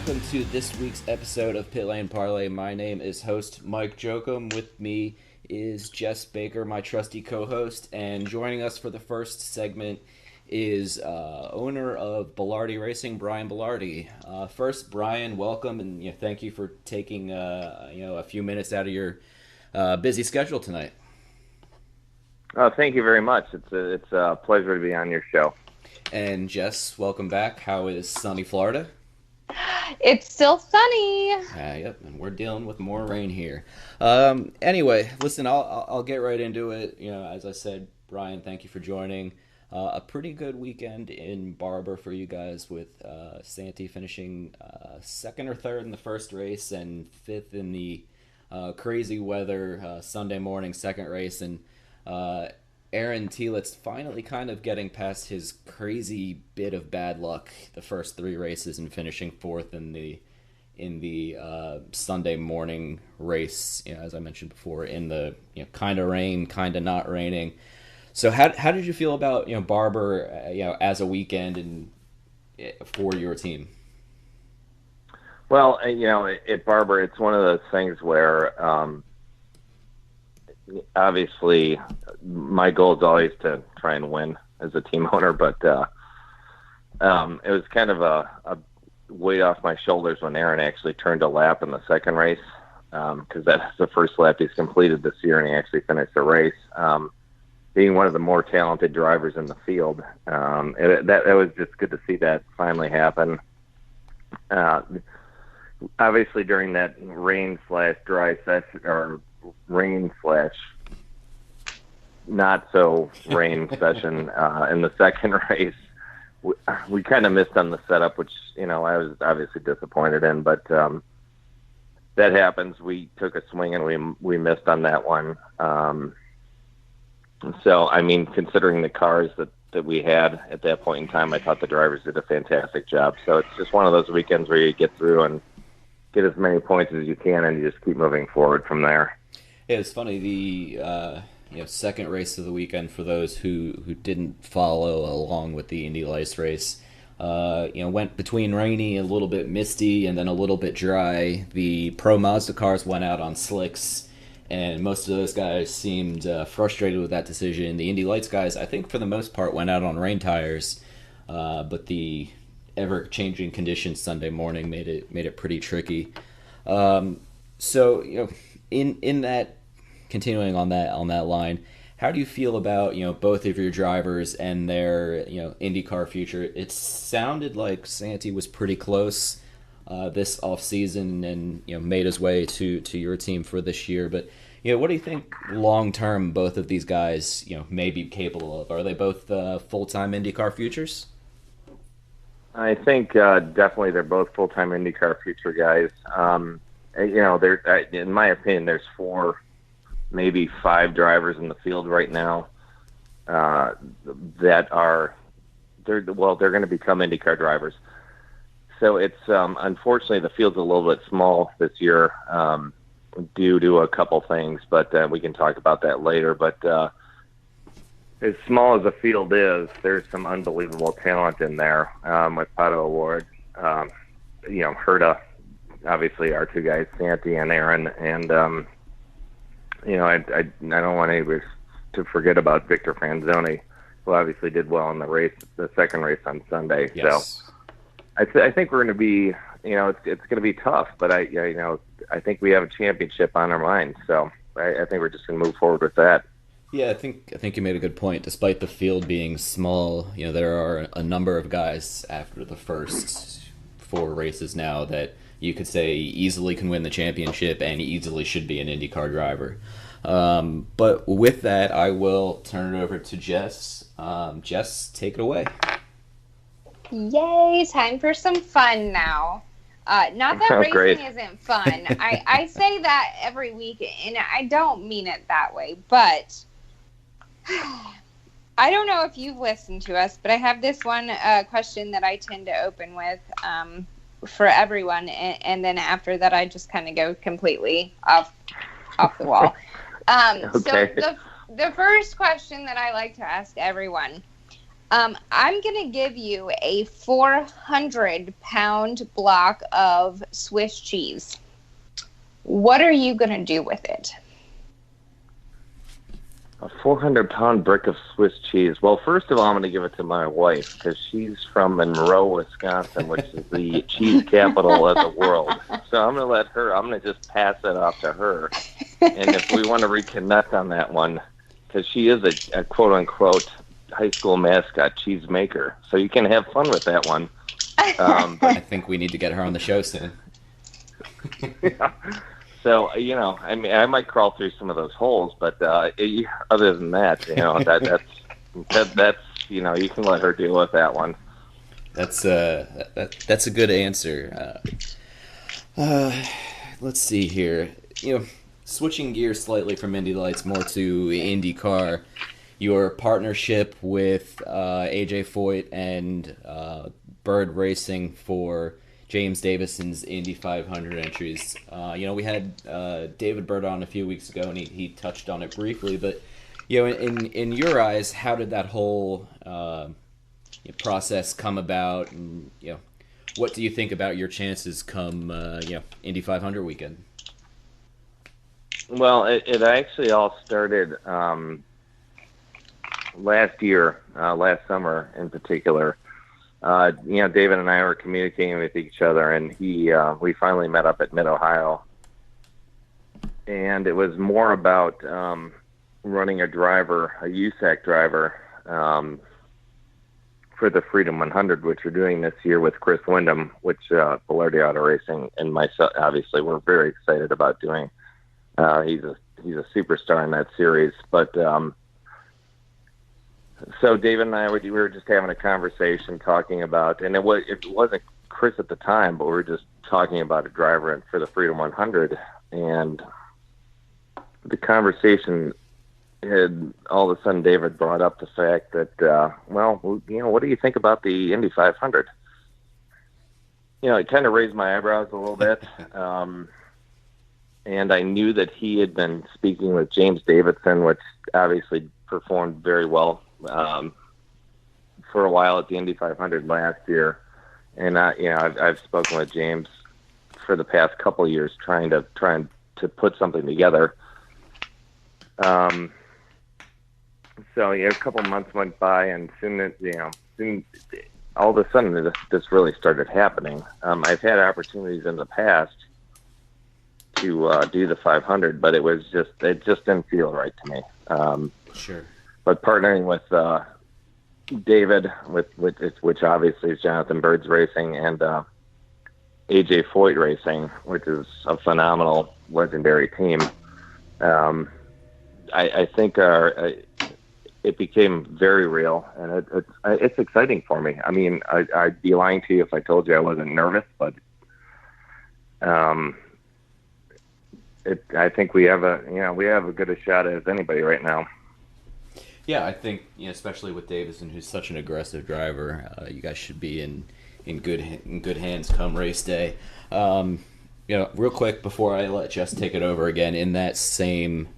welcome to this week's episode of Pit Lane Parlay. My name is host Mike Jokum. With me is Jess Baker, my trusty co-host, and joining us for the first segment is owner of Belardi Racing, Brian Belardi. First, Brian, welcome, and thank you for taking a few minutes out of your busy schedule tonight. Thank you very much. It's a pleasure to be on your show. And Jess, welcome back. How is sunny Florida? It's still sunny. Yep, and we're dealing with more rain here. Anyway, listen, I'll get right into it. As I said, Brian, thank you for joining. A pretty good weekend in Barber for you guys, with Santi finishing second or third in the first race and fifth in the crazy weather Sunday morning second race, and Aaron Telitz finally kind of getting past his crazy bit of bad luck the first three races and finishing fourth in the Sunday morning race. As I mentioned before, in the kind of rain, kind of not raining. So how did you feel about Barber as a weekend and for your team? Well, at Barber, it's one of those things where obviously my goal is always to try and win as a team owner, but it was kind of a weight off my shoulders when Aaron actually turned a lap in the second race, because that's the first lap he's completed this year, and he actually finished the race. Being one of the more talented drivers in the field, that was just good to see that finally happen. Obviously, during that rain/dry session, or rain/not-so-rain session in the second race, we kind of missed on the setup, which I was obviously disappointed in. But that happens. We took a swing and we missed on that one. So, considering the cars that we had at that point in time, I thought the drivers did a fantastic job. So it's just one of those weekends where you get through and get as many points as you can, and you just keep moving forward from there. Yeah, it's funny, the second race of the weekend, for those who didn't follow along with the Indy Lights race, went between rainy, a little bit misty, and then a little bit dry. The Pro Mazda cars went out on slicks, and most of those guys seemed frustrated with that decision. The Indy Lights guys, I think for the most part, went out on rain tires, but the ever-changing conditions Sunday morning made it pretty tricky. So in that, continuing on that line, how do you feel about both of your drivers and their IndyCar future? It sounded like Santi was pretty close this off season and made his way to your team for this year. But what do you think long term both of these guys may be capable of? Are they both full-time IndyCar futures? I think definitely they're both full-time IndyCar future guys. In my opinion, there's 4, maybe 5 drivers in the field right now that are they're going to become IndyCar drivers. So it's unfortunately the field's a little bit small this year due to a couple things, but we can talk about that later. But as small as the field is, there's some unbelievable talent in there with Pato Award, Herta, obviously our 2 guys, Santi and Aaron, and I don't want anybody to forget about Victor Franzoni, who obviously did well in the second race on Sunday. Yes. So I think we're going to be, it's going to be tough, but I think we have a championship on our minds. So I think we're just going to move forward with that. Yeah, I think you made a good point. Despite the field being small, there are a number of guys after the first 4 races now that you could say easily can win the championship and easily should be an IndyCar driver. But with that, I will turn it over to Jess. Jess, take it away. Yay, time for some fun now. Not that racing Great. isn't fun. I say that every week, and I don't mean it that way, but I don't know if you've listened to us, but I have this one question that I tend to open with for everyone, and then after that I just kind of go completely off the wall. Okay. So the first question that I like to ask everyone, I'm going to give you a 400-pound block of Swiss cheese. What are you going to do with it? A 400-pound brick of Swiss cheese. Well, first of all, I'm going to give it to my wife because she's from Monroe, Wisconsin, which is the cheese capital of the world. So I'm going to let her, I'm going to just pass it off to her. And if we want to reconnect on that one, because she is a quote-unquote high school mascot cheese maker. So you can have fun with that one. I think we need to get her on the show soon. Yeah. So, I mean, I might crawl through some of those holes, but other than that, that's you can let her deal with that one. That's a good answer. Let's see here. Switching gears slightly from Indy Lights more to IndyCar, your partnership with AJ Foyt and Bird Racing for James Davison's Indy 500 entries. We had David Bird on a few weeks ago, and he touched on it briefly. But in your eyes, how did that whole process come about? And what do you think about your chances come Indy 500 weekend? Well, it actually all started last year, last summer in particular. David and I were communicating with each other, and we finally met up at Mid-Ohio. And it was more about running a USAC driver, for the Freedom 100, which we're doing this year with Chris Windham, which Belardi Auto Racing and myself, obviously, we're very excited about doing. He's a superstar in that series, but so David and I we were just having a conversation talking about, and it wasn't Chris at the time, but we were just talking about a driver for the Freedom 100, and the conversation had all of a sudden David brought up the fact that, what do you think about the Indy 500? It kind of raised my eyebrows a little bit. And I knew that he had been speaking with James Davison, which obviously performed very well for a while at the Indy 500 last year. And I've spoken with James for the past couple of years, trying to put something together. So a couple of months went by, and soon all of a sudden this really started happening. I've had opportunities in the past to do the 500, but it just didn't feel right to me. Sure. But partnering with David, which obviously is Jonathan Bird's Racing, and AJ Foyt Racing, which is a phenomenal, legendary team, I think it became very real, and it's exciting for me. I mean, I'd be lying to you if I told you I wasn't nervous, but I think we have a good a shot as anybody right now. Yeah, I think especially with Davison, who's such an aggressive driver, you guys should be in good hands come race day. Real quick before I let Jess take it over again, in that same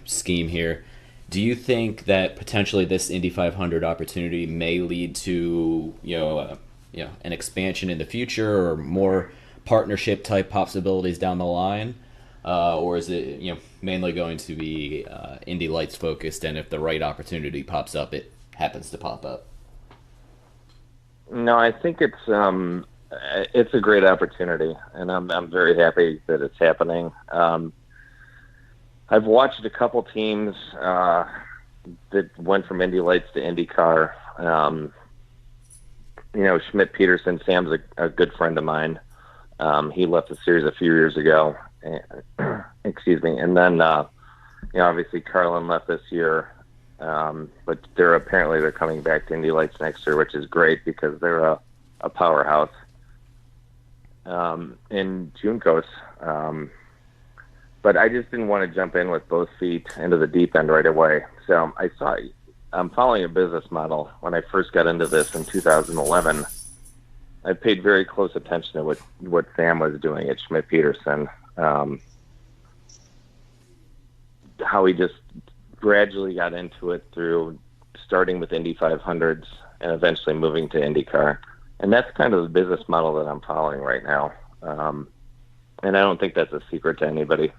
scheme here, do you think that potentially this Indy 500 opportunity may lead to an expansion in the future or more partnership type possibilities down the line, or is it mainly going to be Indy Lights focused, and if the right opportunity pops up, it happens to pop up? No, I think it's a great opportunity, and I'm very happy that it's happening. I've watched a couple teams that went from Indy Lights to IndyCar. Schmidt Peterson, Sam's a good friend of mine. He left the series a few years ago. Excuse me. And then, obviously Carlin left this year. But they're coming back to Indy Lights next year, which is great because they're a powerhouse. In Juncos. But I just didn't want to jump in with both feet into the deep end right away. So I'm following a business model. When I first got into this in 2011, I paid very close attention to what Sam was doing at Schmidt Peterson. How he just gradually got into it through starting with Indy 500s and eventually moving to IndyCar. And that's kind of the business model that I'm following right now. And I don't think that's a secret to anybody.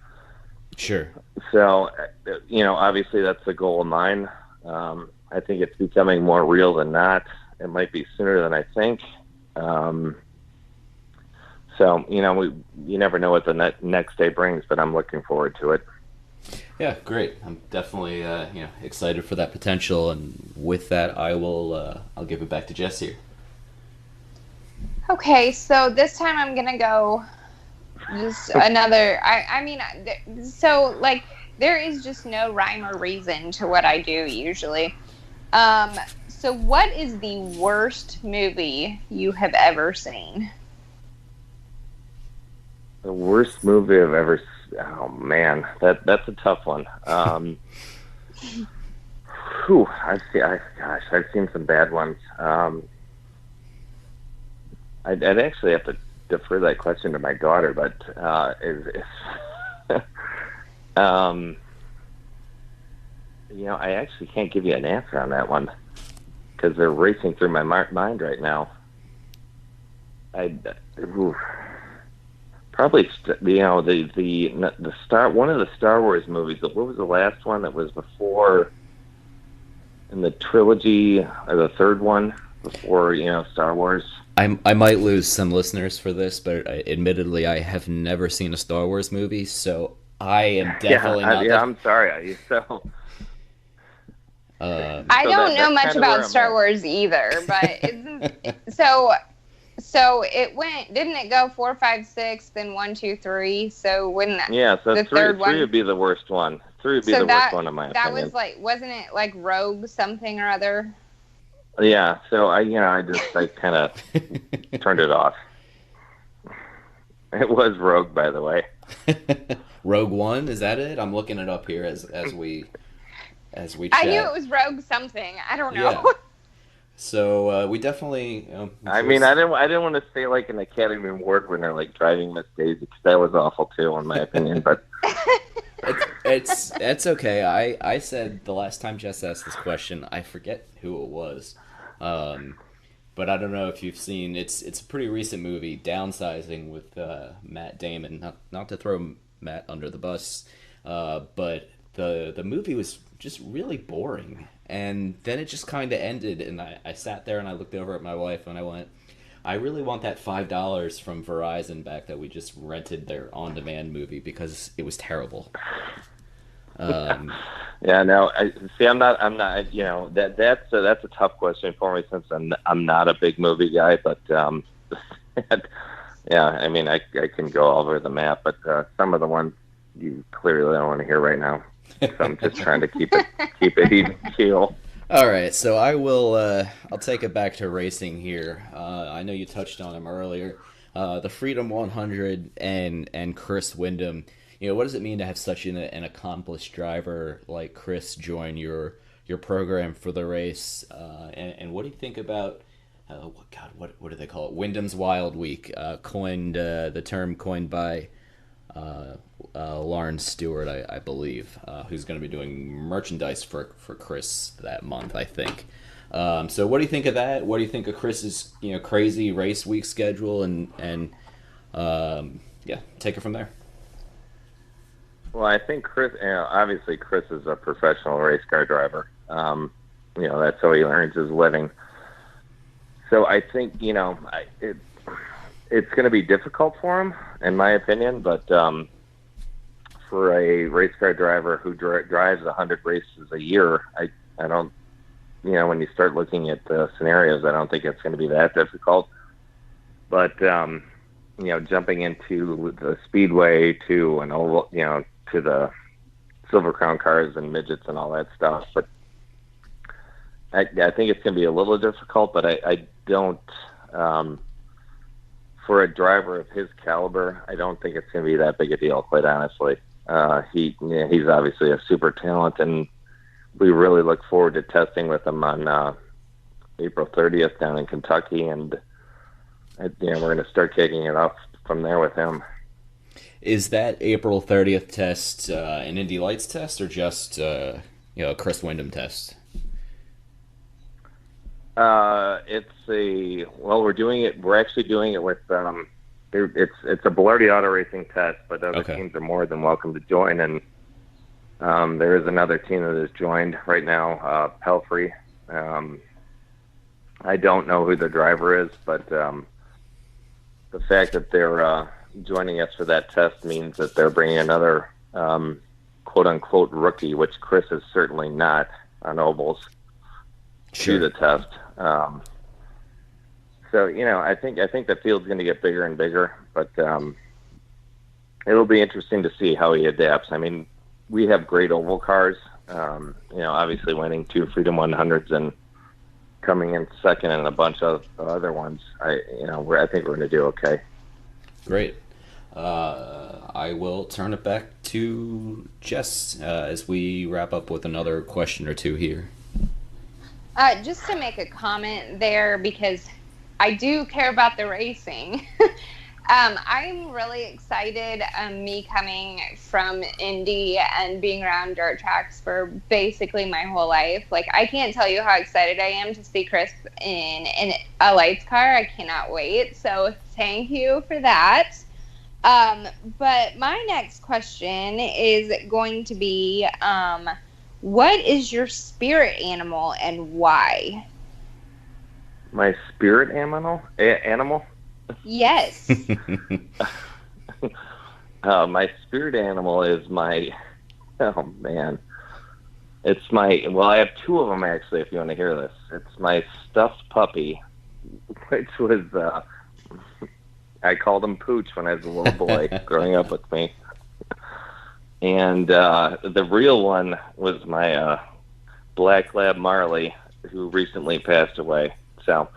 Sure. So, obviously that's a goal of mine. I think it's becoming more real than not. It might be sooner than I think. So, you never know what the next day brings, but I'm looking forward to it. Yeah, great. I'm definitely excited for that potential, and with that, I'll give it back to Jess here. Okay, so this time I'm gonna go just another. I mean, so like there is just no rhyme or reason to what I do usually. So what is the worst movie you have ever seen? The worst movie I've ever seen. Oh man, that's a tough one. I've seen some bad ones. I'd actually have to defer that question to my daughter, but I actually can't give you an answer on that one because they're racing through my mind right now. Probably, the one of the Star Wars movies. What was the last one that was before in the trilogy, or the third one before Star Wars? I might lose some listeners for this, but admittedly, I have never seen a Star Wars movie, so I am definitely not. Yeah, I'm sorry. I don't know much about Star Wars either, but so it went. Didn't it go 4, 5, 6, then 1, 2, 3? So wouldn't that? Yeah, so the three would be the worst one. 3 would be the worst one in my opinion. That was like, wasn't it like Rogue something or other? Yeah, so I kind of turned it off. It was Rogue, by the way. Rogue One, is that it? I'm looking it up here as we chat. I knew it was Rogue something. I don't know. Yeah. So we definitely. I didn't want to say like an Academy Award winner, like Driving Miss Daisy, because that was awful too, in my opinion. But it's okay. I said the last time Jess asked this question, I forget who it was, but I don't know if you've seen. It's a pretty recent movie, Downsizing, with Matt Damon. Not to throw Matt under the bus, but the movie was just really boring. And then it just kind of ended, and I sat there and I looked over at my wife and I went, I really want that $5 from Verizon back that we just rented their on-demand movie because it was terrible. Yeah, no, I'm not. That's a tough question for me since I'm not a big movie guy, but yeah, I can go all over the map, but some of the ones you clearly don't want to hear right now. So I'm just trying to keep it even keel. All right, so I'll take it back to racing here. I know you touched on him earlier. The Freedom 100 and Chris Windom. What does it mean to have such an accomplished driver like Chris join your program for the race? And what do you think about what do they call it? Wyndham's Wild Week, the term coined by Lawrence Stewart, I believe, who's going to be doing merchandise for Chris that month, I think. So what do you think of that? What do you think of Chris's crazy race week schedule? And take it from there. Well, I think Chris, obviously Chris is a professional race car driver. That's how he earns his living. So I think, it's going to be difficult for him, in my opinion, but for a race car driver who drives 100 races a year, I don't, when you start looking at the scenarios, I don't think it's going to be that difficult. But, jumping into the speedway to an oval, to the Silver Crown cars and midgets and all that stuff. But I think it's going to be a little difficult, but I don't, for a driver of his caliber, I don't think it's going to be that big a deal, quite honestly. He's obviously a super talent, and we really look forward to testing with him on April 30th down in Kentucky, and we're going to start kicking it off from there with him. Is that April 30th test an Indy Lights test or just a Chris Windom test? We're doing it. We're actually doing it with it's a Belardi auto racing test, but other Okay. teams are more than welcome to join. And there is another team that has joined right now, Pelfrey. I don't know who the driver is, but the fact that they're joining us for that test means that they're bringing another quote unquote rookie, which Chris is certainly not on ovals, to the test. So I think the field's going to get bigger and bigger, but it'll be interesting to see how he adapts. I mean, we have great oval cars. Obviously winning 2 Freedom 100s and coming in second in a bunch of other ones. I think we're going to do okay. Great. I will turn it back to Jess as we wrap up with another question or two here. Just to make a comment there, because I do care about the racing. I'm really excited, me coming from Indy and being around dirt tracks for basically my whole life. Like, I can't tell you how excited I am to see Chris in a lights car. I cannot wait. So thank you for that. But my next question is going to be, what is your spirit animal and why? My spirit animal? Animal? Yes. My spirit animal is my, oh man. I have 2 of them actually, if you want to hear this. It's my stuffed puppy, which was, I called him Pooch when I was a little boy growing up with me. And the real one was my black lab Marley, who recently passed away. So,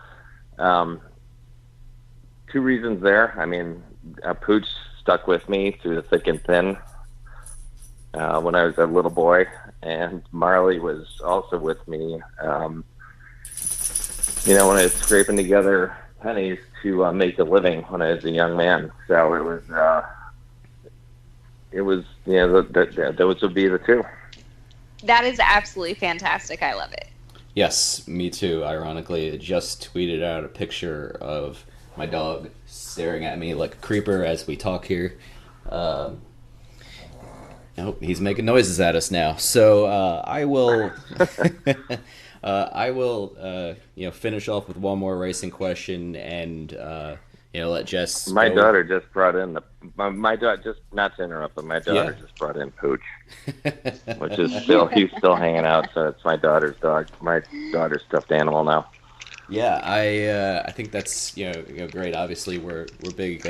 2 reasons there. I mean, Pooch stuck with me through the thick and thin when I was a little boy, and Marley was also with me. When I was scraping together pennies to make a living when I was a young man. So those would be the 2. That is absolutely fantastic. I love it. Yes, me too. Ironically, I just tweeted out a picture of my dog staring at me like a creeper as we talk here. Nope, he's making noises at us now. So I will, finish off with one more racing question and let Jess. My daughter just brought in my daughter, just not to interrupt, but my daughter just brought in Pooch, which is he's still hanging out. So it's my daughter's dog, my daughter's stuffed animal now. Yeah, I think that's great. Obviously, we're big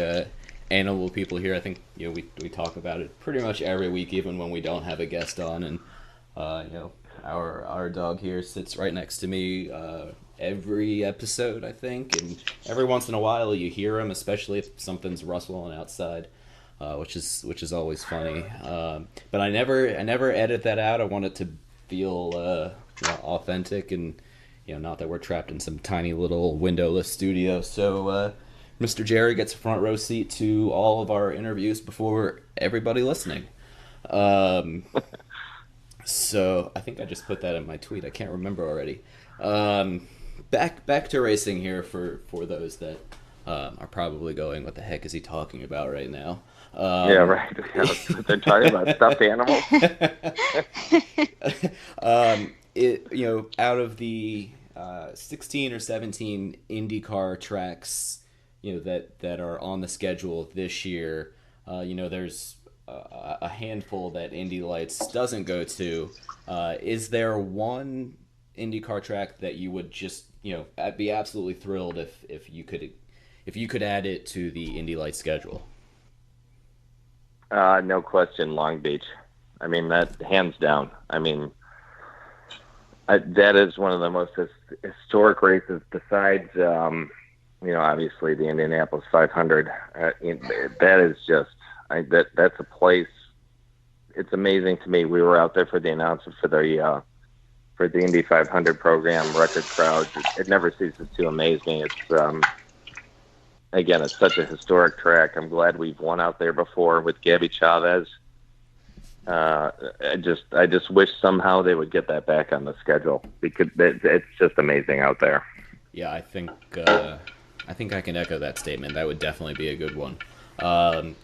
animal people here. I think we talk about it pretty much every week, even when we don't have a guest on. And our dog here sits right next to me every episode, I think. And every once in a while, you hear him, especially if something's rustling outside, which is always funny. But I never edit that out. I want it to feel authentic and. Not that we're trapped in some tiny little windowless studio. So, Mr. Jerry gets a front row seat to all of our interviews before everybody listening. So, I think I just put that in my tweet. I can't remember already. Back to racing here for those that are probably going, what the heck is he talking about right now? Yeah, right. They're talking about stuffed animals. Out of the 16 or 17 IndyCar tracks, that are on the schedule this year, there's a handful that Indy Lights doesn't go to. Is there one IndyCar track that you would just, be absolutely thrilled if you could add it to the Indy Lights schedule? No question, Long Beach. I mean, that hands down. I mean, that is one of the most historic races besides, obviously the Indianapolis 500. That is just, that's a place. It's amazing to me. We were out there for the announcement for the Indy 500 program, record crowds. It never ceases to amaze me. It's, again, it's such a historic track. I'm glad we've won out there before with Gabby Chavez. I just wish somehow they would get that back on the schedule because it's just amazing out there. Yeah, I think I can echo that statement. That would definitely be a good one.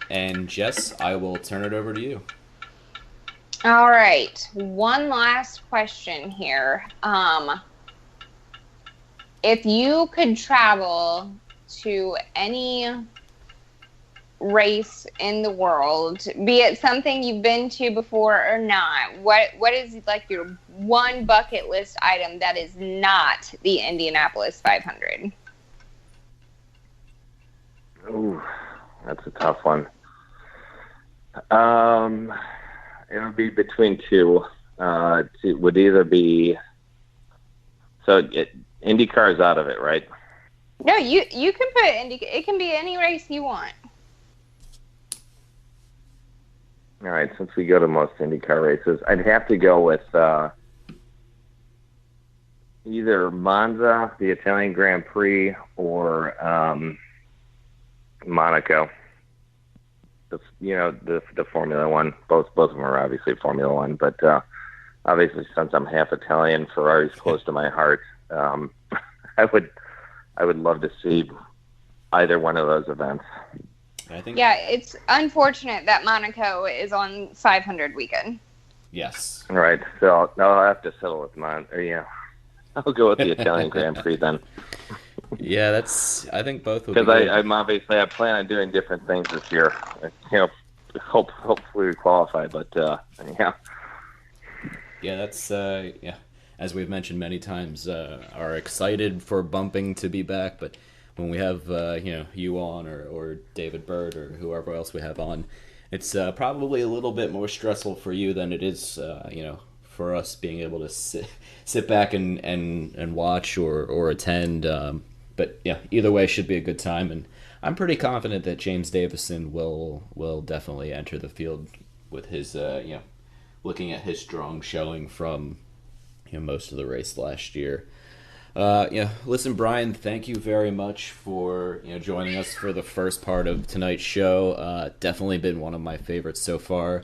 And Jess, I will turn it over to you. All right. One last question here. If you could travel to any race in the world, be it something you've been to before or not, what is like your one bucket list item that is not the Indianapolis 500? Ooh, that's a tough one. It would be between two. It would either be IndyCar is out of it, right? No, you can put it can be any race you want. All right, since we go to most IndyCar races, I'd have to go with either Monza, the Italian Grand Prix, or Monaco. The Formula One. Both of them are obviously Formula One, but obviously since I'm half Italian, Ferrari's close to my heart. I would love to see either one of those events. Yeah, it's unfortunate that Monaco is on 500 weekend. Yes. All right, so I'll have to settle with Yeah, I'll go with the Italian Grand Prix then. Yeah, I think both will be because good. I plan on doing different things this year. Hopefully we qualify, but yeah. Yeah, that's yeah. As we've mentioned many times, are excited for bumping to be back, but when we have you on or David Bird or whoever else we have on, it's probably a little bit more stressful for you than it is for us being able to sit back and watch or attend. But yeah, either way should be a good time, and I'm pretty confident that James Davison will definitely enter the field with his looking at his strong showing from most of the race last year. Listen, Brian, thank you very much for joining us for the first part of tonight's show. Definitely been one of my favorites so far.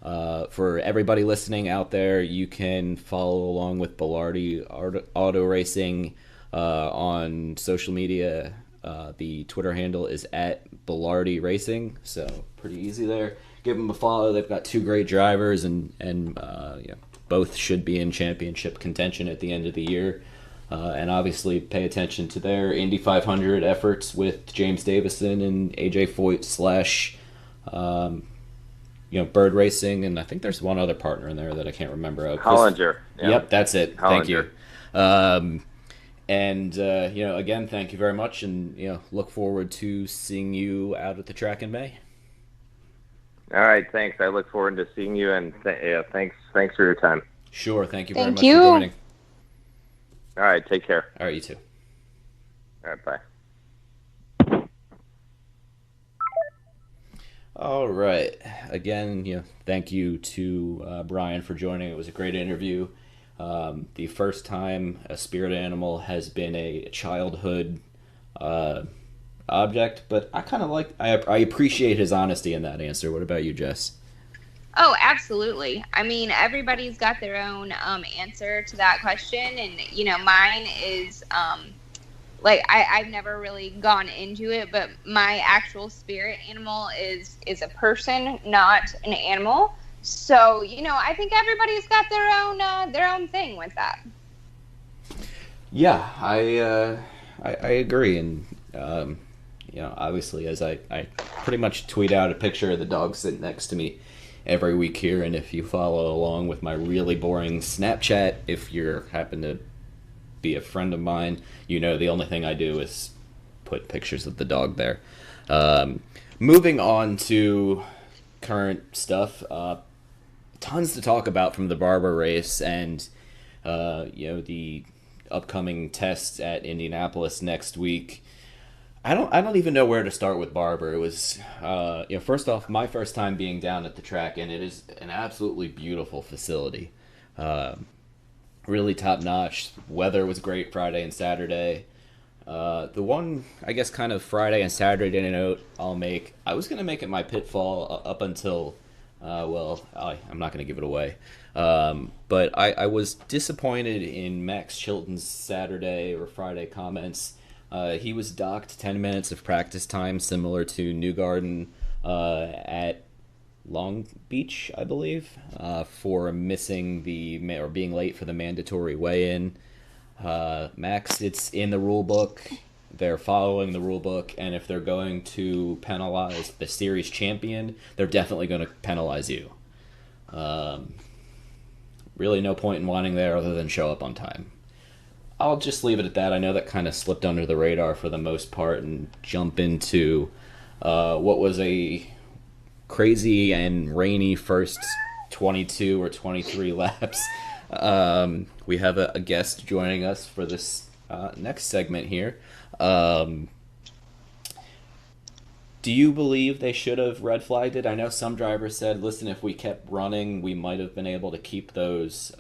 For everybody listening out there, you can follow along with Belardi Auto Racing on social media. The Twitter handle is at Belardi Racing, so pretty easy there. Give them a follow. They've got two great drivers, and both should be in championship contention at the end of the year. And obviously pay attention to their Indy 500 efforts with James Davison and AJ Foyt / Bird Racing, and I think there's one other partner in there that I can't remember. Hollinger. Yeah. Yep, that's it. Hollinger. Thank you. Again, thank you very much, and look forward to seeing you out at the track in May. All right, thanks. I look forward to seeing you, and thanks for your time. Sure, thank you very much for joining. All right, take care. All right, you too. All right, bye. All right. Again, thank you to Brian for joining. It was a great interview. The first time a spirit animal has been a childhood object, but I appreciate his honesty in that answer. What about you, Jess? Oh, absolutely. I mean, everybody's got their own answer to that question, and mine is I've never really gone into it, but my actual spirit animal is a person, not an animal. So I think everybody's got their own thing with that. Yeah, I agree, and obviously, as I pretty much tweet out a picture of the dog sitting next to me every week here, and if you follow along with my really boring Snapchat, if you happen to be a friend of mine, the only thing I do is put pictures of the dog there. Moving on to current stuff, tons to talk about from the Barber race and the upcoming tests at Indianapolis next week. I don't even know where to start with Barber. It was first off, my first time being down at the track, and it is an absolutely beautiful facility. Really top notch. Weather was great Friday and Saturday. The one, I guess, kind of Friday and Saturday note I'll make, I was going to make it my pitfall up until I'm not going to give it away. But I was disappointed in Max Chilton's Saturday or Friday comments. He was docked 10 minutes of practice time, similar to Newgarden at Long Beach, I believe, for missing or being late for the mandatory weigh-in. Max, it's in the rule book. They're following the rule book, and if they're going to penalize the series champion, they're definitely going to penalize you. Really, no point in wanting there other than show up on time. I'll just leave it at that. I know that kind of slipped under the radar for the most part, and jump into what was a crazy and rainy first 22 or 23 laps. We have a guest joining us for this next segment here. Do you believe they should have red flagged it? I know some drivers said, listen, if we kept running, we might have been able to keep those,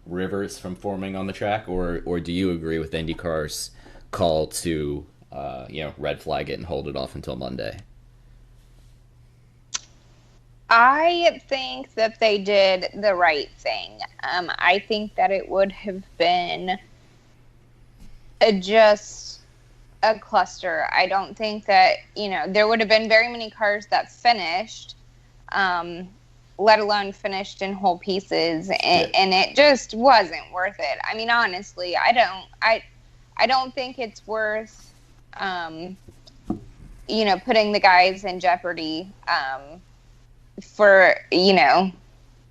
rivers from forming on the track, or do you agree with IndyCar's call to, red flag it and hold it off until Monday? I think that they did the right thing. I think that it would have been just a cluster. I don't think that, there would have been very many cars that finished, let alone finished in whole pieces, and it just wasn't worth it. I mean, honestly, I don't think it's worth, putting the guys in jeopardy, for, a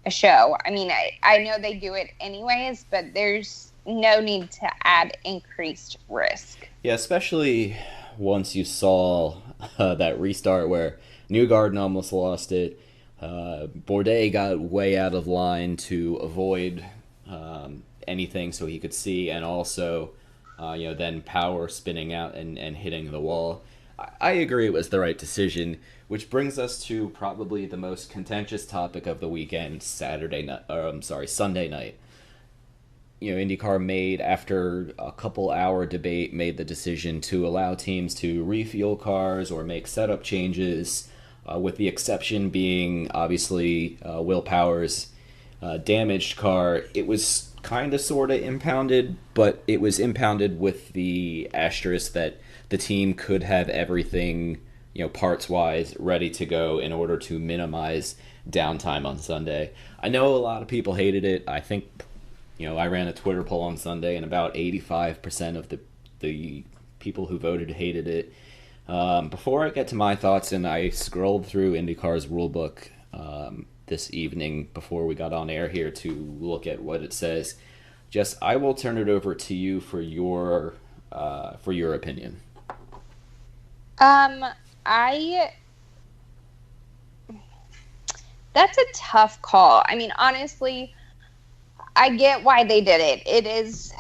show. I mean, I know they do it anyways, but there's no need to add increased risk. Yeah, especially once you saw that restart where Newgarden almost lost it. Bourdais got way out of line to avoid anything so he could see, and also, then power spinning out and hitting the wall. I agree it was the right decision, which brings us to probably the most contentious topic of the weekend, Sunday night. IndyCar made, after a couple hour debate, made the decision to allow teams to refuel cars or make setup changes, with the exception being, obviously, Will Power's damaged car. It was kind of sort of impounded, but it was impounded with the asterisk that the team could have everything, parts-wise, ready to go in order to minimize downtime on Sunday. I know a lot of people hated it. I think, I ran a Twitter poll on Sunday, and about 85% of the people who voted hated it. Before I get to my thoughts, and I scrolled through IndyCar's rulebook this evening before we got on air here to look at what it says, Jess, I will turn it over to you for your opinion. That's a tough call. I mean, honestly, I get why they did it. It is,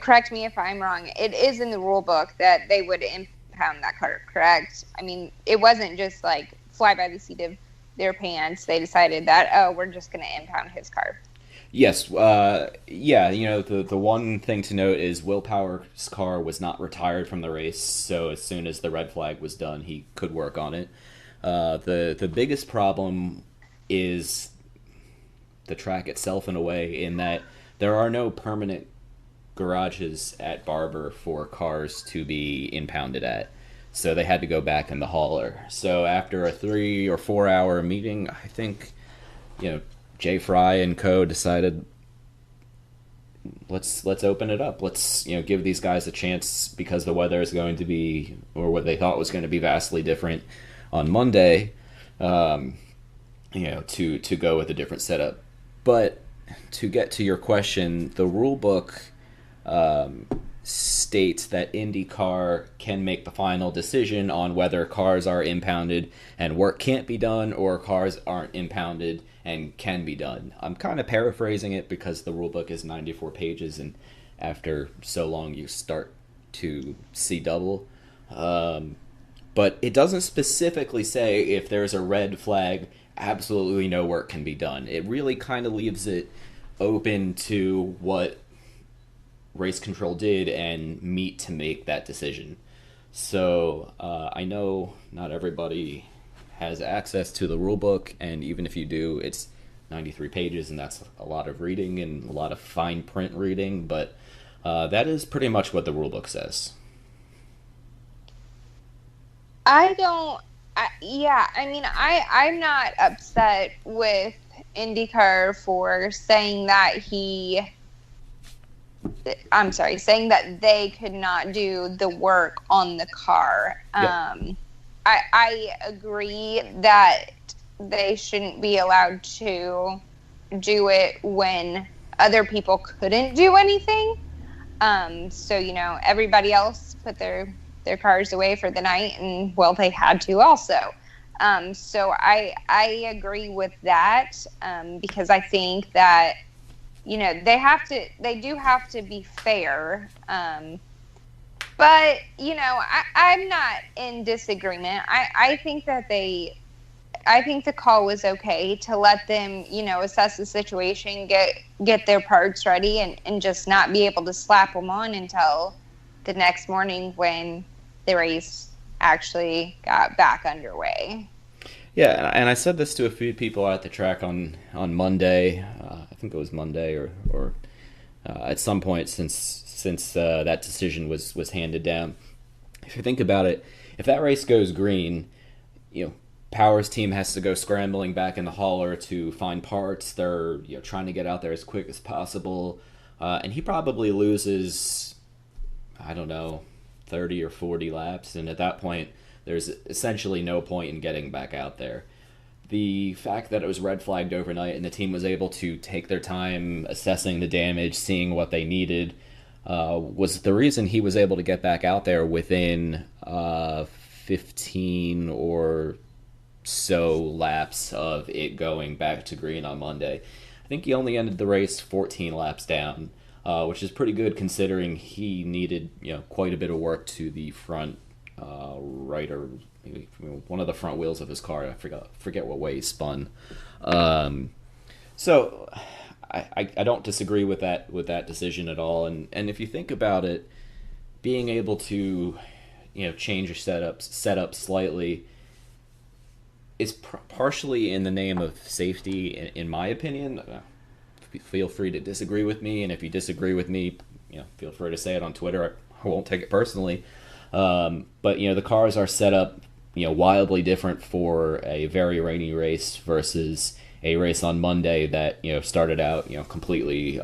correct me if I'm wrong, it is in the rule book that they would impound that car, correct? I mean, it wasn't just like fly by the seat of their pants. They decided that, we're just going to impound his car. Yes, the one thing to note is Will Power's car was not retired from the race, so as soon as the red flag was done, he could work on it. The biggest problem is the track itself, in a way, in that there are no permanent garages at Barber for cars to be impounded at, so they had to go back in the hauler. So after a 3 or 4 hour meeting, I think, Jay Fry and co. decided, let's open it up. Let's give these guys a chance, because the weather is going to be, or what they thought was going to be, vastly different on Monday. To go with a different setup. But to get to your question, the rule book states that IndyCar can make the final decision on whether cars are impounded and work can't be done, or cars aren't impounded and can be done. I'm kind of paraphrasing it because the rulebook is 94 pages, and after so long you start to see double. But it doesn't specifically say if there's a red flag, absolutely no work can be done. It really kind of leaves it open to what race control did and meet to make that decision. So I know not everybody has access to the rule book, and even if you do, it's 93 pages, and that's a lot of reading and a lot of fine print reading, but that is pretty much what the rule book says. I don't. I'm not upset with IndyCar for saying that saying that they could not do the work on the car. Yep. I agree that they shouldn't be allowed to do it when other people couldn't do anything. So, everybody else put their cars away for the night, and, well, they had to also. So I agree with that, because I think that, they do have to be fair. But, I'm not in disagreement. I think the call was okay to let them, assess the situation, get their parts ready, and just not be able to slap them on until the next morning when the race actually got back underway. Yeah, and I said this to a few people at the track on Monday. I think it was Monday or at some point since that decision was handed down. If you think about it, if that race goes green, Power's team has to go scrambling back in the hauler to find parts. They're trying to get out there as quick as possible, and he probably loses, I don't know, 30 or 40 laps, and at that point there's essentially no point in getting back out there. The fact that it was red flagged overnight and the team was able to take their time assessing the damage, seeing what they needed, was the reason he was able to get back out there within 15 or so laps of it going back to green on Monday. I think he only ended the race 14 laps down, which is pretty good considering he needed quite a bit of work to the front right, or maybe one of the front wheels of his car. I forget what way he spun. So I don't disagree with that decision at all. And if you think about it, being able to change your setup slightly is partially in the name of safety, in my opinion. Feel free to disagree with me, and if you disagree with me, feel free to say it on Twitter. I won't take it personally. But the cars are set up wildly different for a very rainy race versus a race on Monday that started out completely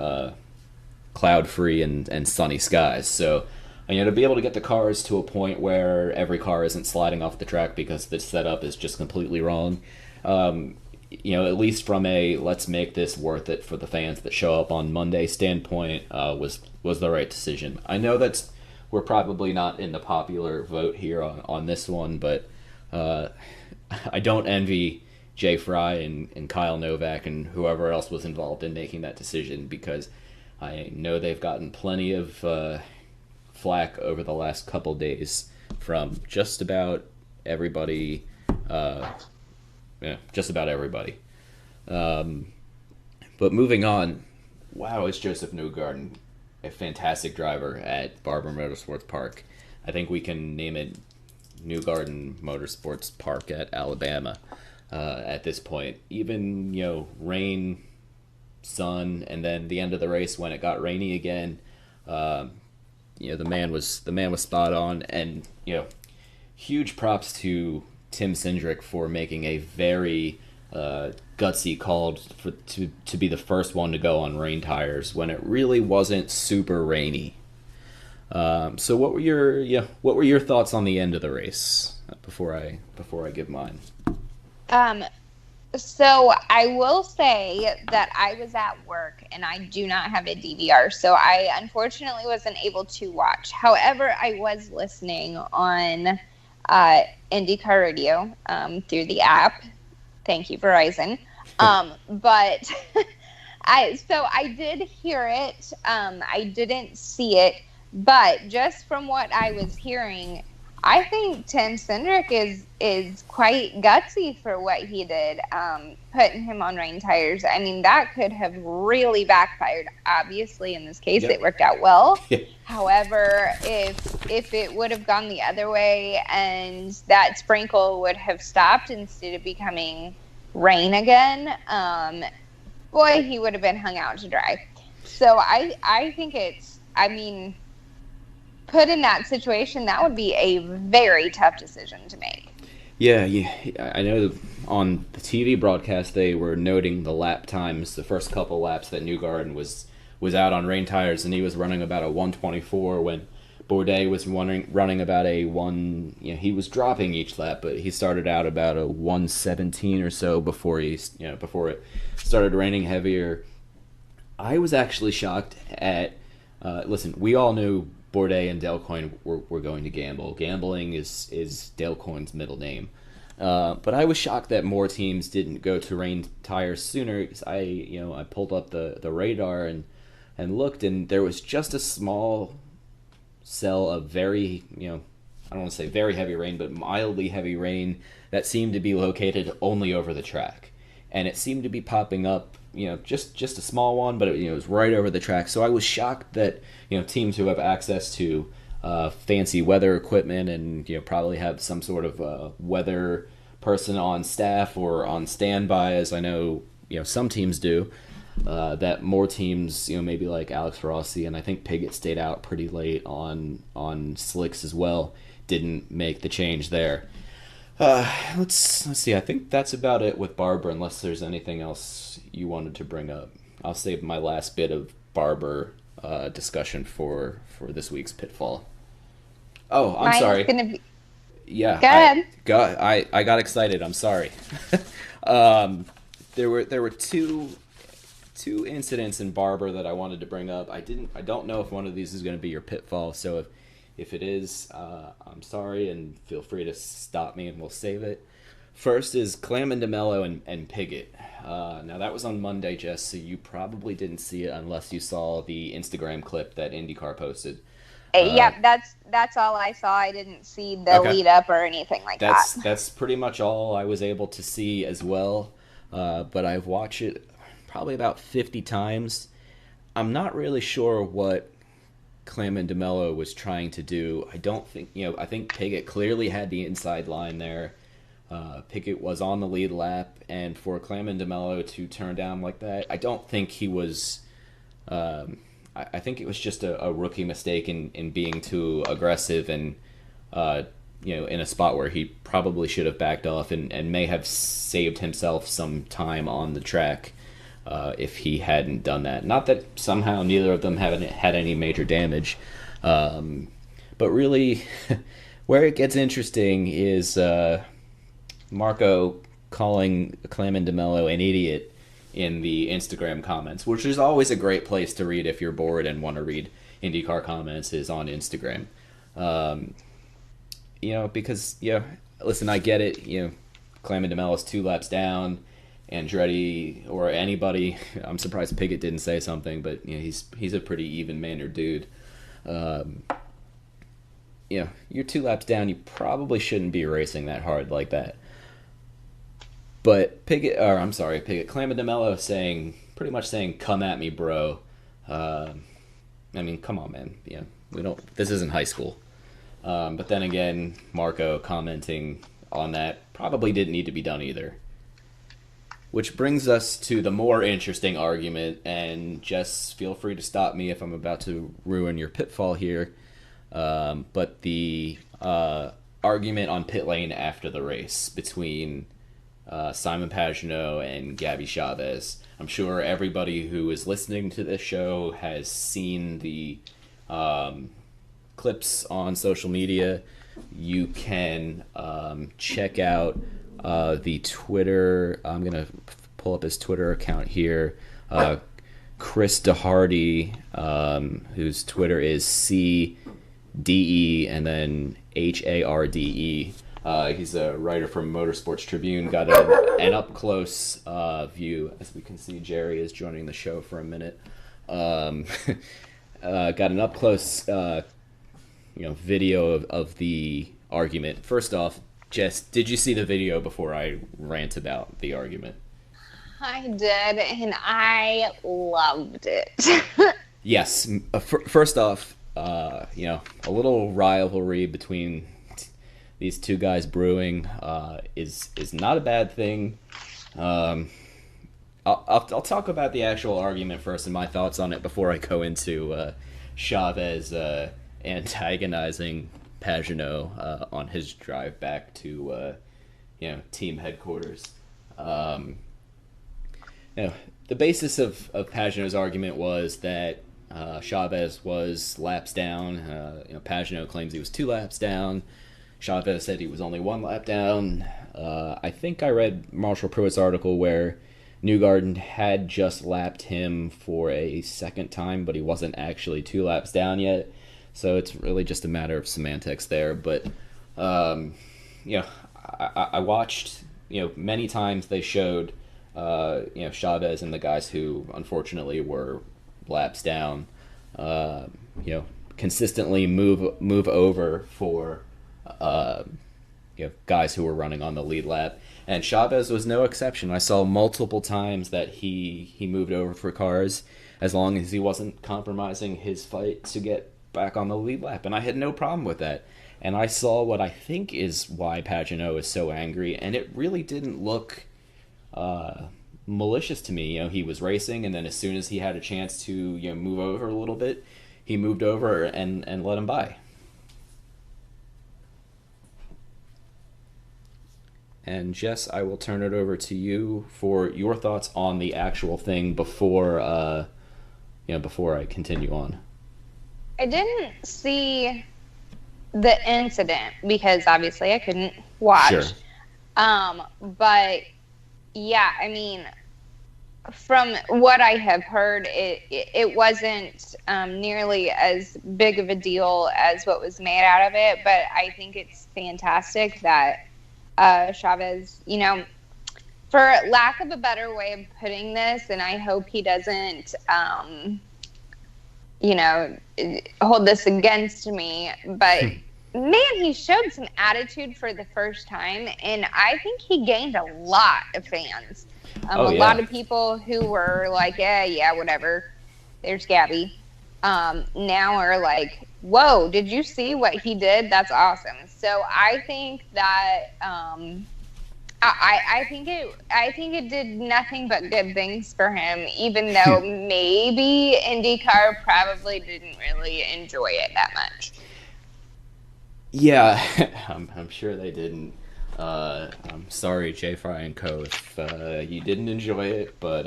cloud free and sunny skies. So to be able to get the cars to a point where every car isn't sliding off the track because the setup is just completely wrong, at least from a let's make this worth it for the fans that show up on Monday standpoint, was the right decision. I know we're probably not in the popular vote here on this one, but I don't envy Jay Fry and Kyle Novak and whoever else was involved in making that decision, because I know they've gotten plenty of flack over the last couple days from just about everybody. Just about everybody. But moving on, wow, is Joseph Newgarden a fantastic driver at Barber Motorsports Park? I think we can name it Newgarden Motorsports Park at Alabama at this point. Even rain, sun, and then the end of the race when it got rainy again. The man was spot on, and huge props to Tim Cindric for making a very gutsy call to be the first one to go on rain tires when it really wasn't super rainy. So what were your thoughts on the end of the race before I give mine? So I will say that I was at work and I do not have a DVR, so I unfortunately wasn't able to watch. However, I was listening on IndyCar Radio through the app. Thank you, Verizon. But I did hear it. I didn't see it, but just from what I was hearing, I think Tim Cindric is quite gutsy for what he did, putting him on rain tires. I mean, that could have really backfired. Obviously, in this case, it worked out well. However, if it would have gone the other way and that sprinkle would have stopped instead of becoming rain again, boy, he would have been hung out to dry. So I think I mean, put in that situation, that would be a very tough decision to make. Yeah, I know on the TV broadcast they were noting the lap times, the first couple laps that Newgarden was out on rain tires, and he was running about a 124 when Bourdais was running about a one. You know, he was dropping each lap, but he started out about a 117 or so before before it started raining heavier. I was actually shocked at. Listen, we all knew Bourdais and Delcoin were going to gamble. Gambling is Delcoin's middle name. But I was shocked that more teams didn't go to rain tires sooner. Because I pulled up the radar and looked, and there was just a small cell of very, I don't want to say very heavy rain, but mildly heavy rain that seemed to be located only over the track. And it seemed to be popping up, just a small one, but it was right over the track. So I was shocked that, teams who have access to fancy weather equipment and, probably have some sort of weather person on staff or on standby, as I know, some teams do, that more teams, maybe like Alex Rossi, and I think Piggott stayed out pretty late on slicks as well, didn't make the change there. Let's see. I think that's about it with Barber, unless there's anything else you wanted to bring up. I'll save my last bit of Barber discussion for this week's pitfall. Oh, I'm sorry. Yeah, Go ahead. I got excited. I'm sorry. There were two incidents in Barber that I wanted to bring up. I don't know if one of these is going to be your pitfall. So if it is, I'm sorry, and feel free to stop me and we'll save it. First is Clam DeMello and Piggott. Now that was on Monday, Jess, so you probably didn't see it unless you saw the Instagram clip that IndyCar posted. Yep, that's all I saw. I didn't see the lead up or anything like that. That's pretty much all I was able to see as well. But I've watched it probably about 50 times. I'm not really sure what Clam DeMello was trying to do. I don't think, I think Piggott clearly had the inside line there. Piggott was on the lead lap, and for Clam DeMello to turn down like that, I don't think he was. I think it was just a rookie mistake in being too aggressive and, in a spot where he probably should have backed off and may have saved himself some time on the track if he hadn't done that. Not that somehow neither of them haven't had any major damage, but really where it gets interesting is Marco calling Clam DeMello an idiot in the Instagram comments, which is always a great place to read if you're bored and want to read IndyCar comments, is on Instagram. Because, listen, I get it. Clam DeMello's 2 laps down. Andretti or anybody, I'm surprised Piggott didn't say something, but he's a pretty even-mannered dude. You're 2 laps down, you probably shouldn't be racing that hard like that. But Clam DeMello pretty much saying, "Come at me, bro." I mean, come on, man. This isn't high school. But then again, Marco commenting on that probably didn't need to be done either. Which brings us to the more interesting argument, and just feel free to stop me if I'm about to ruin your pitfall here. But the argument on pit lane after the race between Simon Pagenaud and Gabby Chavez. I'm sure everybody who is listening to this show has seen the clips on social media. You can check out the Twitter. I'm going to pull up his Twitter account here. Chris DeHardy, whose Twitter is CDE and then HARDE. He's a writer from Motorsports Tribune. Got an up-close view. As we can see, Jerry is joining the show for a minute. Got an up-close video of the argument. First off, Jess, did you see the video before I rant about the argument? I did, and I loved it. Yes. First off, a little rivalry between these two guys brewing is not a bad thing. I'll talk about the actual argument first and my thoughts on it before I go into Chavez antagonizing Pagenaud on his drive back to team headquarters. The basis of Pagenaud's argument was that Chavez was laps down. Pagenaud claims he was 2 laps down. Chavez said he was only 1 lap down. I think I read Marshall Pruitt's article where Newgarden had just lapped him for a second time, but he wasn't actually 2 laps down yet. So it's really just a matter of semantics there. But, I watched, many times they showed, Chavez and the guys who unfortunately were laps down, consistently move over for, guys who were running on the lead lap. And Chavez was no exception. I saw multiple times that he moved over for cars as long as he wasn't compromising his fight to get back on the lead lap. And I had no problem with that. And I saw what I think is why Pagenaud is so angry. And it really didn't look malicious to me. He was racing, and then as soon as he had a chance to move over a little bit, he moved over and let him by. And Jess, I will turn it over to you for your thoughts on the actual thing before I continue on. I didn't see the incident because obviously I couldn't watch. Sure. But yeah, I mean, from what I have heard, it wasn't nearly as big of a deal as what was made out of it. But I think it's fantastic that Chavez, for lack of a better way of putting this, and I hope he doesn't, hold this against me, but man, he showed some attitude for the first time, and I think he gained a lot of fans. A lot of people who were like, yeah, whatever, there's Gabby, now are like, whoa, did you see what he did? That's awesome. So I think that I think it did nothing but good things for him, even though maybe IndyCar probably didn't really enjoy it that much. Yeah, I'm sure they didn't. I'm sorry, J. Fry and Co. If you didn't enjoy it, but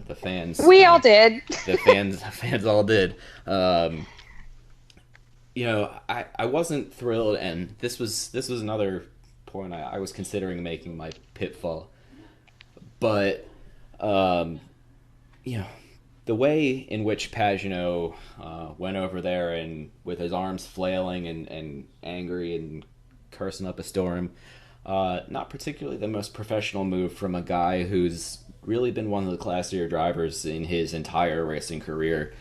the fans. We all did. The fans all did. I wasn't thrilled, and this was another point I was considering making my pitfall. But the way in which Pagenaud went over there and with his arms flailing and angry and cursing up a storm, not particularly the most professional move from a guy who's really been one of the classier drivers in his entire racing career.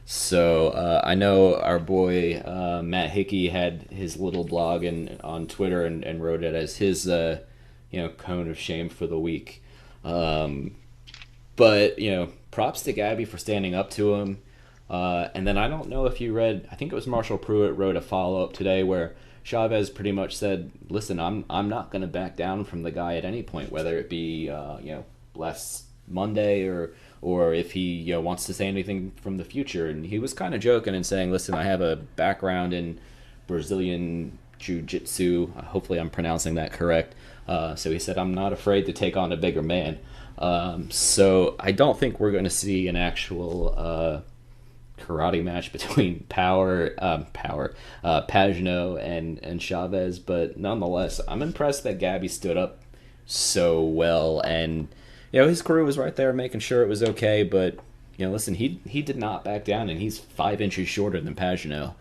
So I know our boy Matt Hickey had his little blog on Twitter and wrote it as his cone of shame for the week. But props to Gabby for standing up to him. And then I don't know if you read, I think it was Marshall Pruitt wrote a follow-up today where Chavez pretty much said, listen, I'm not going to back down from the guy at any point, whether it be last Monday or if he wants to say anything from the future. And he was kind of joking and saying, listen, I have a background in Brazilian jiu-jitsu. Hopefully I'm pronouncing that correct. So he said, I'm not afraid to take on a bigger man. So I don't think we're going to see an actual karate match between Pagenaud and Chavez, but nonetheless, I'm impressed that Gabby stood up so well, and his crew was right there making sure it was okay. But listen, he did not back down, and he's 5 inches shorter than Pagenaud.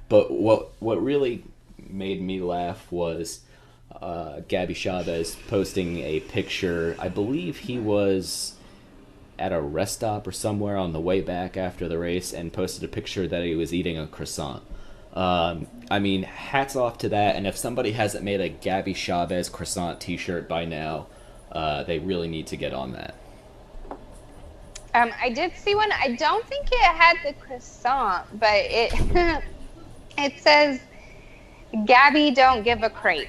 But what really made me laugh was Gabby Chavez posting a picture. I believe he was at a rest stop or somewhere on the way back after the race and posted a picture that he was eating a croissant. I mean, hats off to that. And if somebody hasn't made a Gabby Chavez croissant T-shirt by now, they really need to get on that. I did see one. I don't think it had the croissant, but it it says Gabby don't give a crepe.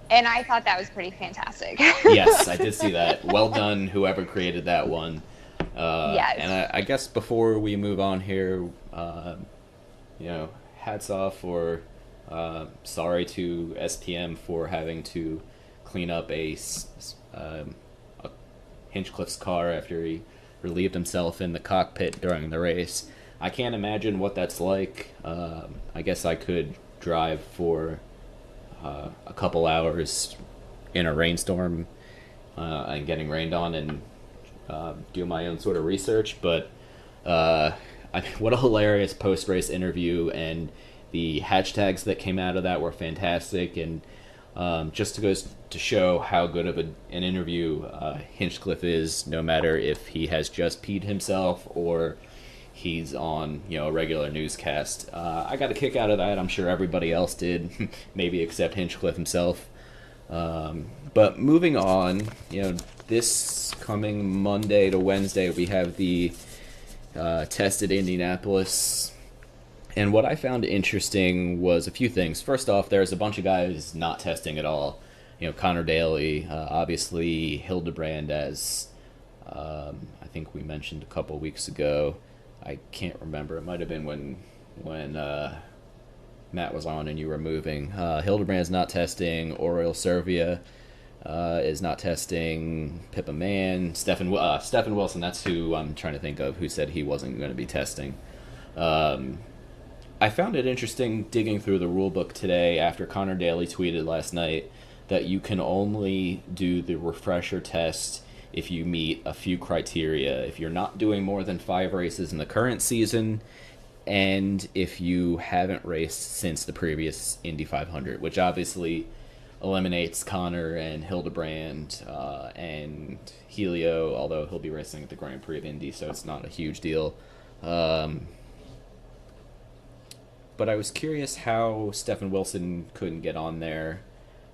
And I thought that was pretty fantastic. Yes, I did see that. Well done, whoever created that one. Yes. And I guess before we move on here, hats off or sorry to SPM for having to clean up a Hinchcliffe's car after he relieved himself in the cockpit during the race. I can't imagine what that's like. I guess I could drive for a couple hours in a rainstorm and getting rained on and do my own sort of research, but what a hilarious post-race interview, and the hashtags that came out of that were fantastic, and just goes to show how good of an interview Hinchcliffe is, no matter if he has just peed himself or he's on a regular newscast. I got a kick out of that. I'm sure everybody else did, maybe except Hinchcliffe himself. But moving on, this coming Monday to Wednesday we have the test at Indianapolis. And what I found interesting was a few things. First off, there's a bunch of guys not testing at all. Connor Daly, obviously Hildebrand, as I think we mentioned a couple weeks ago. I can't remember. It might have been when Matt was on and you were moving. Hildebrand's not testing. Oriol Servia is not testing. Pippa Mann. Stephen Wilson, that's who I'm trying to think of, who said he wasn't going to be testing. I found it interesting digging through the rule book today after Connor Daly tweeted last night that you can only do the refresher test if you meet a few criteria. If you're not doing more than 5 races in the current season, and if you haven't raced since the previous Indy 500, which obviously eliminates Connor and Hildebrand and Helio, although he'll be racing at the Grand Prix of Indy, so it's not a huge deal. But I was curious how Stephen Wilson couldn't get on there,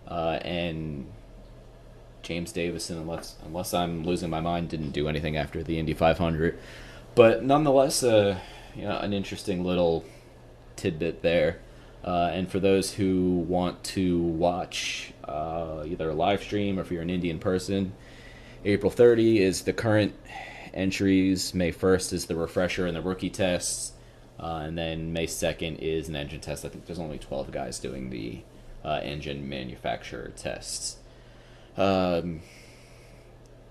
and James Davison, unless I'm losing my mind, didn't do anything after the Indy 500. But nonetheless, an interesting little tidbit there. And for those who want to watch either a live stream or if you're an Indian person, April 30 is the current entries. May 1st is the refresher and the rookie tests. And then May 2nd is an engine test. I think there's only 12 guys doing the engine manufacturer tests. And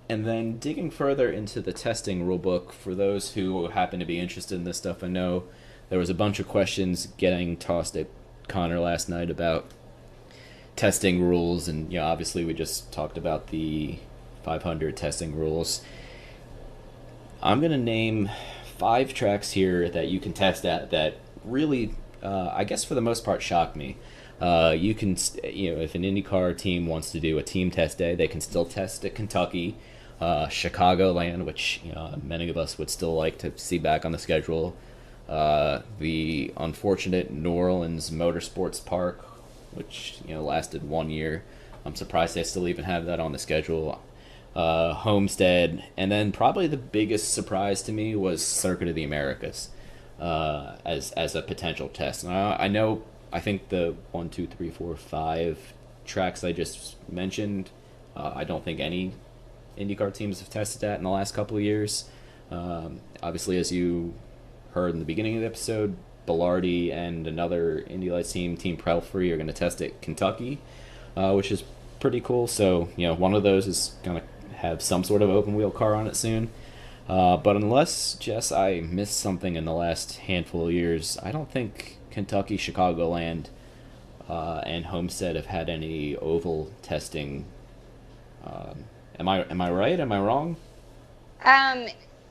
then digging further into the testing rulebook, for those who happen to be interested in this stuff, I know there was a bunch of questions getting tossed at Connor last night about testing rules, and obviously we just talked about the 500 testing rules. I'm going to name 5 tracks here that you can test at that really, I guess for the most part, shocked me. You can, if an IndyCar team wants to do a team test day, they can still test at Kentucky, Chicagoland, which many of us would still like to see back on the schedule. The unfortunate New Orleans Motorsports Park, which lasted 1 year. I'm surprised they still even have that on the schedule. Homestead, and then probably the biggest surprise to me was Circuit of the Americas as a potential test. And I think the 1, 2, 3, 4, 5 tracks I just mentioned, I don't think any IndyCar teams have tested that in the last couple of years. Obviously, as you heard in the beginning of the episode, Belardi and another Indy Lights team, Team Pelfrey, are going to test at Kentucky, which is pretty cool. So, one of those is going to have some sort of open wheel car on it soon. But unless, Jess, I missed something in the last handful of years, I don't think Kentucky, Chicagoland, and Homestead have had any oval testing. Am I right? Am I wrong?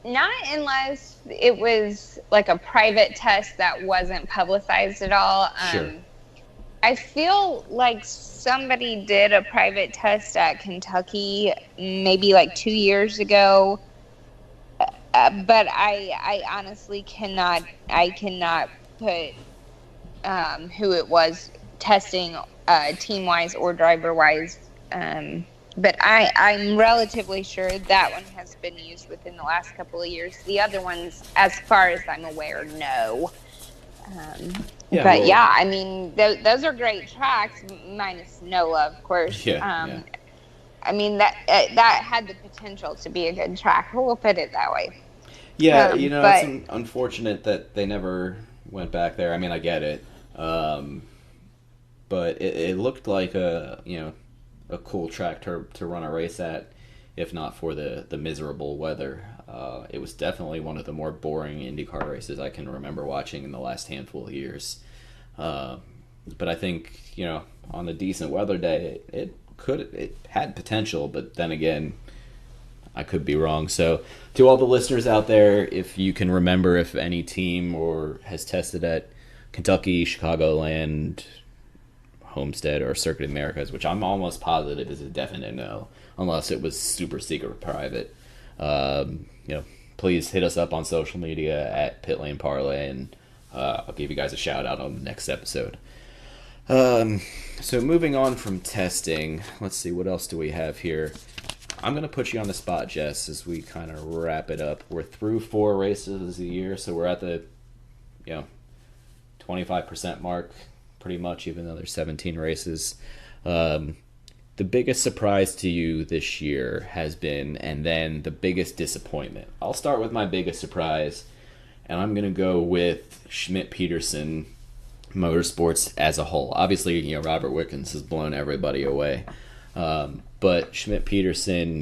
Not unless it was like a private test that wasn't publicized at all. Sure. I feel like somebody did a private test at Kentucky maybe like 2 years ago, but I honestly cannot put who it was testing team wise or driver wise. But I'm relatively sure that one has been used within the last couple of years. The other ones, as far as I'm aware, no. But yeah, I mean, those are great tracks, minus NOLA, of course. Yeah. I mean, that had the potential to be a good track. We'll put it that way. Yeah, But it's unfortunate that they never went back there. I mean, I get it. But it looked like a cool track to run a race at, if not for the miserable weather. It was definitely one of the more boring IndyCar races I can remember watching in the last handful of years. But I think, on a decent weather day, it had potential, but then again, I could be wrong. So to all the listeners out there, if you can remember if any team or has tested at Kentucky, Chicagoland, Homestead, or Circuit Americas, which I'm almost positive is a definite no, unless it was super secret private. Please hit us up on social media at Pitlane Parlay, and I'll give you guys a shout out on the next episode. So moving on from testing, let's see, what else do we have here? I'm going to put you on the spot, Jess, as we kind of wrap it up. We're through 4 races a year, so we're at the 25% mark, pretty much, even though there's 17 races. The biggest surprise to you this year has been, and then the biggest disappointment. I'll start with my biggest surprise, and I'm going to go with Schmidt-Peterson Motorsports as a whole. Obviously, Robert Wickens has blown everybody away. But Schmidt-Peterson,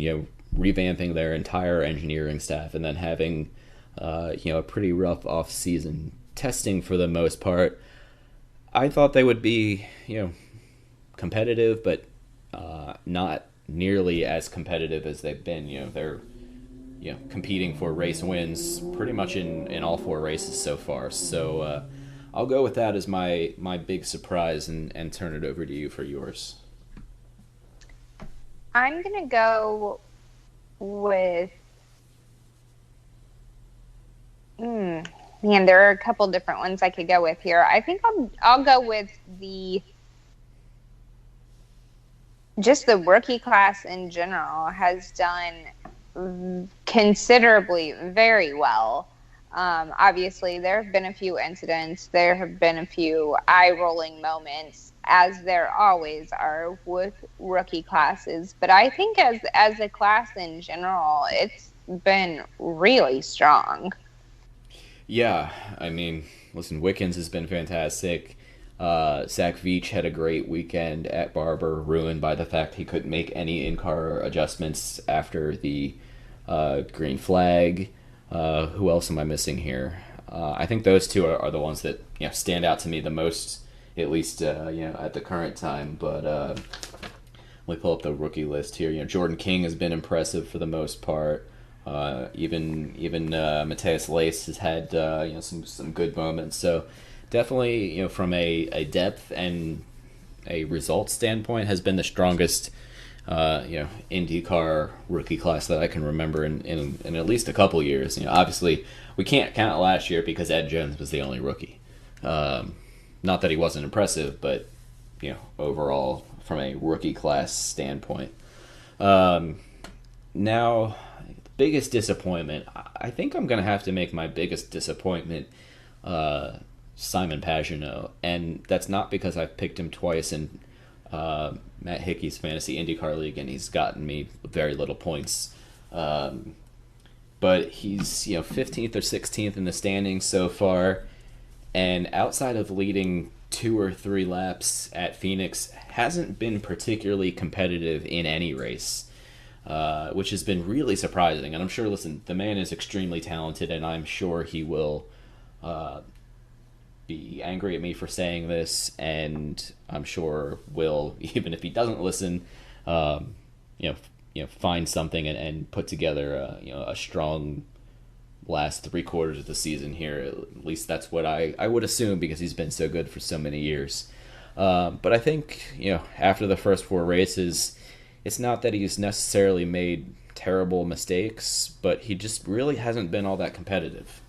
revamping their entire engineering staff and then having, a pretty rough off-season testing for the most part. I thought they would be, competitive, but not nearly as competitive as they've been. They're, competing for race wins pretty much in all 4 races so far. So I'll go with that as my big surprise and turn it over to you for yours. I'm going to go with... Man, there are a couple different ones I could go with here. I think I'll go with just the rookie class in general has done considerably very well. Obviously, there have been a few incidents. There have been a few eye-rolling moments, as there always are with rookie classes. But I think as a class in general, it's been really strong. Yeah, I mean, listen, Wickens has been fantastic. Zach Veach had a great weekend at Barber, ruined by the fact he couldn't make any in-car adjustments after the green flag. Who else am I missing here? I think those two are the ones that stand out to me the most, at least at the current time. But let me pull up the rookie list here. Jordan King has been impressive for the most part. Even Matthias Lace has had some good moments. So definitely from a depth and a results standpoint has been the strongest IndyCar rookie class that I can remember in at least a couple years. Obviously we can't count last year because Ed Jones was the only rookie. Not that he wasn't impressive, but overall from a rookie class standpoint. Now, biggest disappointment. I think I'm going to have to make my biggest disappointment Simon Pagenaud, and that's not because I've picked him twice in Matt Hickey's Fantasy IndyCar League, and he's gotten me very little points. But he's 15th or 16th in the standings so far, and outside of leading 2 or 3 laps at Phoenix, hasn't been particularly competitive in any race. Which has been really surprising. And I'm sure, listen, the man is extremely talented, and I'm sure he will be angry at me for saying this, and I'm sure will, even if he doesn't listen, find something and put together a strong last 3 quarters of the season here. At least that's what I would assume, because he's been so good for so many years. But I think, after the first 4 races, it's not that he's necessarily made terrible mistakes, but he just really hasn't been all that competitive.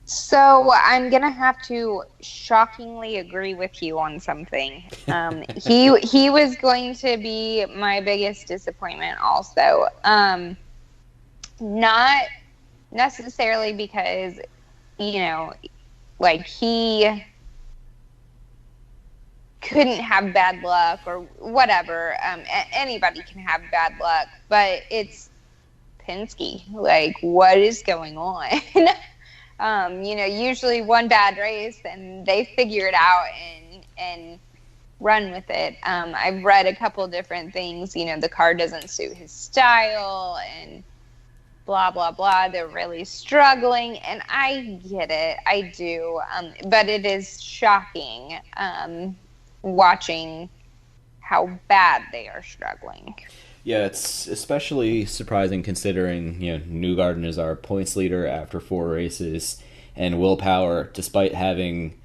So I'm gonna have to shockingly agree with you on something. He was going to be my biggest disappointment, also. Not necessarily because like he couldn't have bad luck or whatever. Anybody can have bad luck, but it's Penske. Like, what is going on? Usually one bad race and they figure it out and run with it. I've read a couple different things. The car doesn't suit his style and blah, blah, blah. They're really struggling. And I get it. I do. But it is shocking watching how bad they are struggling. Yeah, it's especially surprising considering Newgarden is our points leader after 4 races, and Will Power, despite having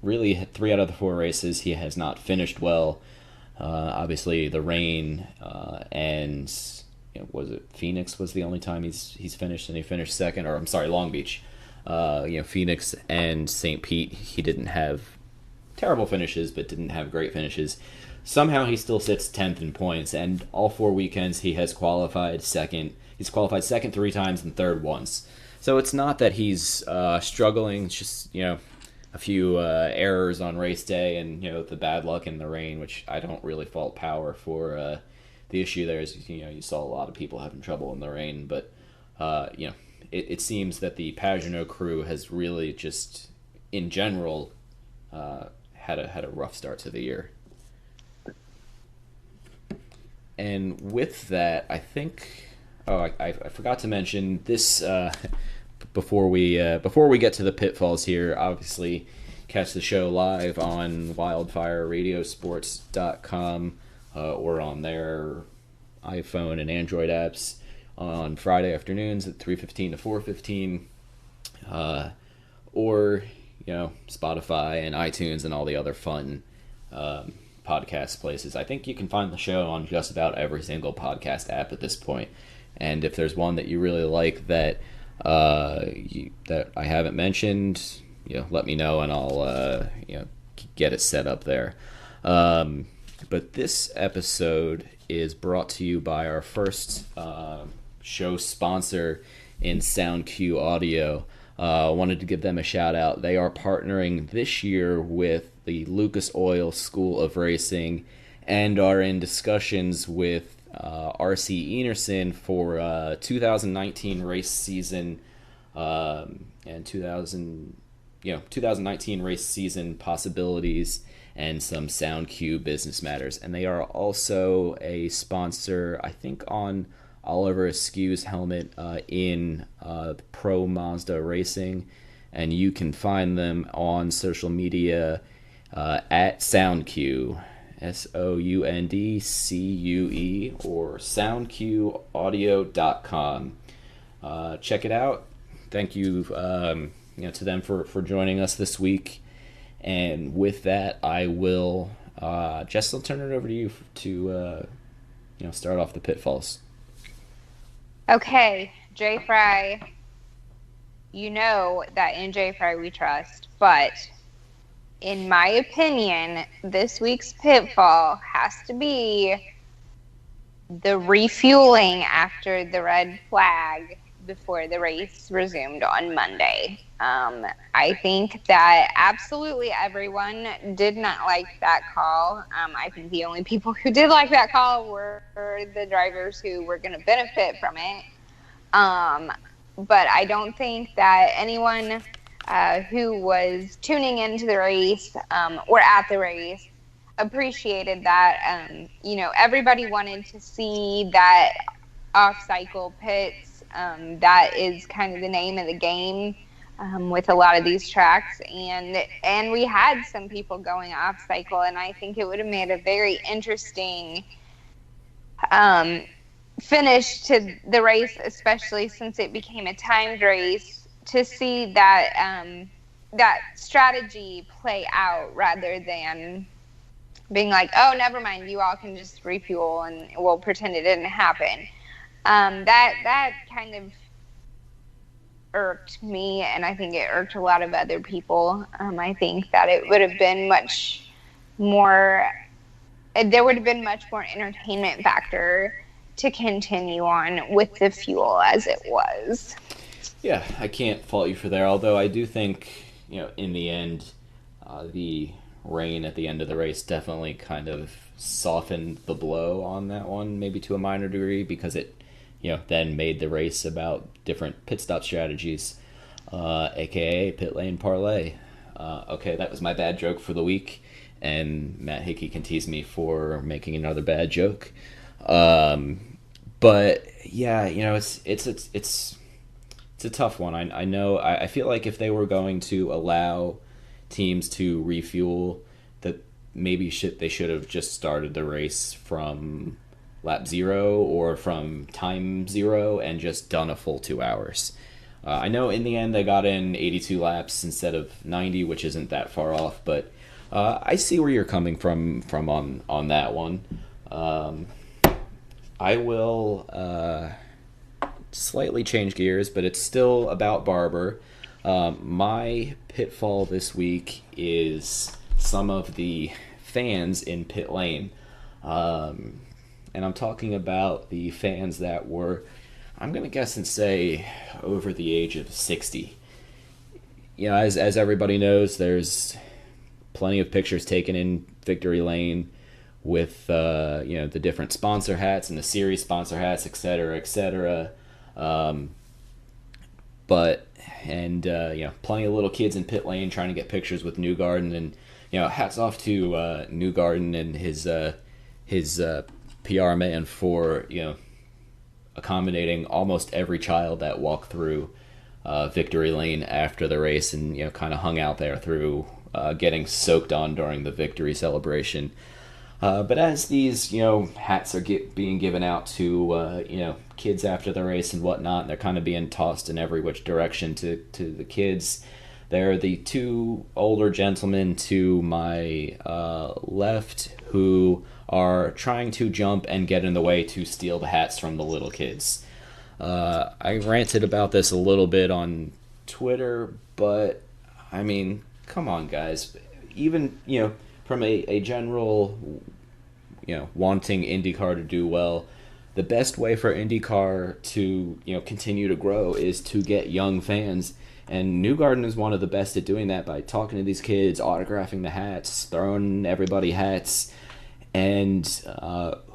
really 3 out of the 4 races, he has not finished well. Obviously, the rain and was it Phoenix was the only time he's finished, and he finished second, or I'm sorry, Long Beach. Phoenix and St. Pete, he didn't have terrible finishes, but didn't have great finishes. Somehow he still sits 10th in points, and all 4 weekends he has qualified second. He's qualified second 3 times and third once. So it's not that he's struggling. It's just a few errors on race day and the bad luck in the rain, which I don't really fault Power for. The issue there is you saw a lot of people having trouble in the rain, but it seems that the Pagenaud crew has really just in general had a rough start to the year. And with that, I think. Oh, I forgot to mention this before we get to the pitfalls here. Obviously, catch the show live on WildfireRadiosports.com or on their iPhone and Android apps on Friday afternoons at 3:15 to 4:15, or Spotify and iTunes and all the other fun podcast places. I think you can find the show on just about every single podcast app at this point. And if there's one that you really like that that I haven't mentioned, let me know and I'll get it set up there. But this episode is brought to you by our first show sponsor in SoundQ Audio. Wanted to give them a shout out. They are partnering this year with the Lucas Oil School of Racing and are in discussions with RC Enerson for 2019 race season and 2019 race season possibilities and some SoundQ business matters. And they are also a sponsor, I think, on Oliver Askew's helmet in Pro Mazda Racing, and you can find them on social media at SoundQ, SoundCue, or soundqaudio.com. Check it out. Thank you, to them for joining us this week. And with that, I will, Jess, I'll turn it over to you to start off the pitfalls. Okay, J Fry, you know that in J Fry we trust, but in my opinion, this week's pitfall has to be the refueling after the red flag before the race resumed on Monday. I think that absolutely everyone did not like that call. I think the only people who did like that call were the drivers who were going to benefit from it. But I don't think that anyone who was tuning into the race or at the race appreciated that. Everybody wanted to see that off-cycle pits. That is kind of the name of the game with a lot of these tracks, and we had some people going off-cycle, and I think it would have made a very interesting finish to the race, especially since it became a timed race, to see that that strategy play out rather than being like, oh, never mind, you all can just refuel and we'll pretend it didn't happen. That kind of irked me, and I think it irked a lot of other people. I think that it would have been much more, there would have been much more entertainment factor to continue on with the fuel as it was. Yeah, I can't fault you for there. Although I do think, in the end, the rain at the end of the race definitely kind of softened the blow on that one, maybe to a minor degree, because it, then made the race about different pit stop strategies, aka pit lane parlay. Okay, that was my bad joke for the week, and Matt Hickey can tease me for making another bad joke. But yeah, it's a tough one. I know. I feel like if they were going to allow teams to refuel, that maybe they should have just started the race from lap 0 or from time 0 and just done a full 2 hours. I know in the end they got in 82 laps instead of 90, which isn't that far off, but I see where you're coming from on that one. I will slightly change gears, but it's still about Barber. My pitfall this week is some of the fans in pit lane. And I'm talking about the fans that were, I'm going to guess and say, over the age of 60. As everybody knows, there's plenty of pictures taken in Victory Lane with, the different sponsor hats and the series sponsor hats, et cetera, et cetera. Plenty of little kids in pit lane trying to get pictures with Newgarden, and hats off to Newgarden and his PR man for accommodating almost every child that walked through Victory Lane after the race, and kind of hung out there through getting soaked on during the victory celebration. But as these, hats are being given out to, kids after the race and whatnot, and they're kind of being tossed in every which direction to the kids. There are the two older gentlemen to my left who are trying to jump and get in the way to steal the hats from the little kids. I ranted about this a little bit on Twitter, but, I mean, come on, guys. Even, from a general, wanting IndyCar to do well, the best way for IndyCar to, continue to grow is to get young fans. And Newgarden is one of the best at doing that by talking to these kids, autographing the hats, throwing everybody hats. And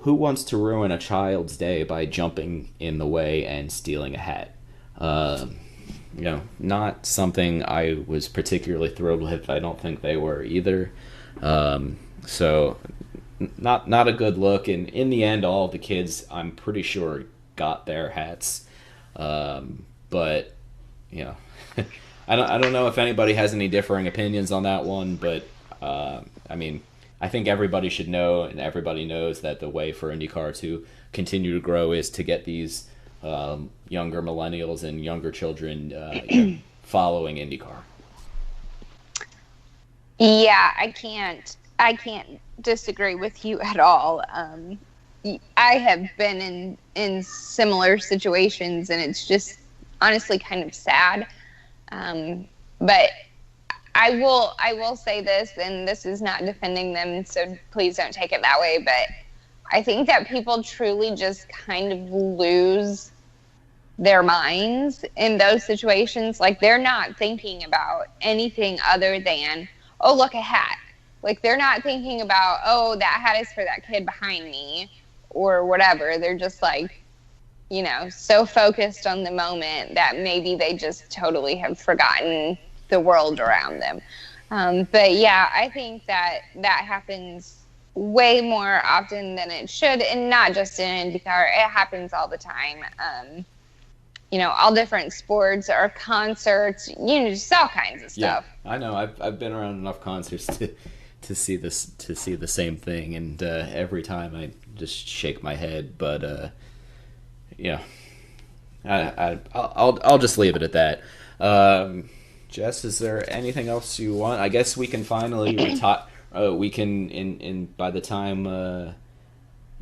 who wants to ruin a child's day by jumping in the way and stealing a hat? Not something I was particularly thrilled with. I don't think they were either. So not a good look. And in the end, all of the kids, I'm pretty sure, got their hats. But I don't know if anybody has any differing opinions on that one. But I think everybody should know, and everybody knows, that the way for IndyCar to continue to grow is to get these younger millennials and younger children following IndyCar. Yeah, I can't disagree with you at all. I have been in similar situations, and it's just honestly kind of sad. But I will say this, and this is not defending them, so please don't take it that way, but I think that people truly just kind of lose their minds in those situations. Like, they're not thinking about anything other than, oh, look, a hat. Like, they're not thinking about, oh, that hat is for that kid behind me or whatever. They're just like, so focused on the moment that maybe they just totally have forgotten the world around them. But yeah, I think that happens way more often than it should, and not just in IndyCar. It happens all the time. All different sports or concerts, just all kinds of stuff. Yeah, I know. I've been around enough concerts to see the same thing, and every time I just shake my head. But I'll just leave it at that. Jess, is there anything else you want? I guess we can finally retire. We can by the time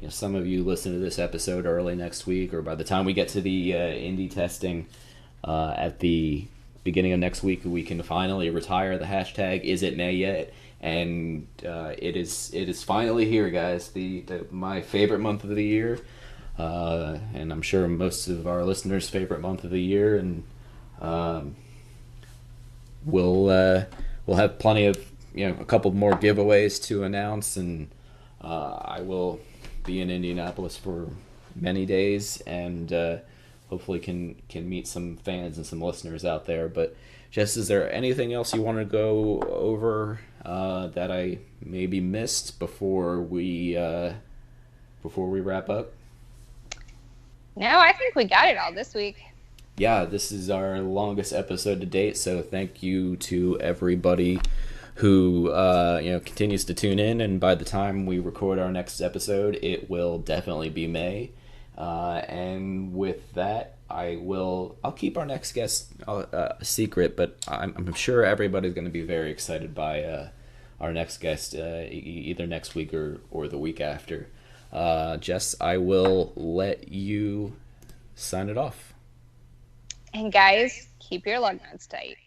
some of you listen to this episode early next week, or by the time we get to the Indy testing, at the beginning of next week, we can finally retire the hashtag Is It May Yet? And it is finally here, guys. The my favorite month of the year, and I'm sure most of our listeners' favorite month of the year. And um, we'll have plenty of a couple more giveaways to announce, and I will be in Indianapolis for many days, and hopefully can meet some fans and some listeners out there. But Jess, is there anything else you want to go over that I maybe missed before we wrap up? No, I think we got it all this week. Yeah, this is our longest episode to date, so thank you to everybody who continues to tune in. And by the time we record our next episode, it will definitely be May. And with that, I'll keep our next guest a secret, but I'm sure everybody's going to be very excited by our next guest, either next week or the week after. Jess, I will let you sign it off. And guys, keep your lug nuts tight.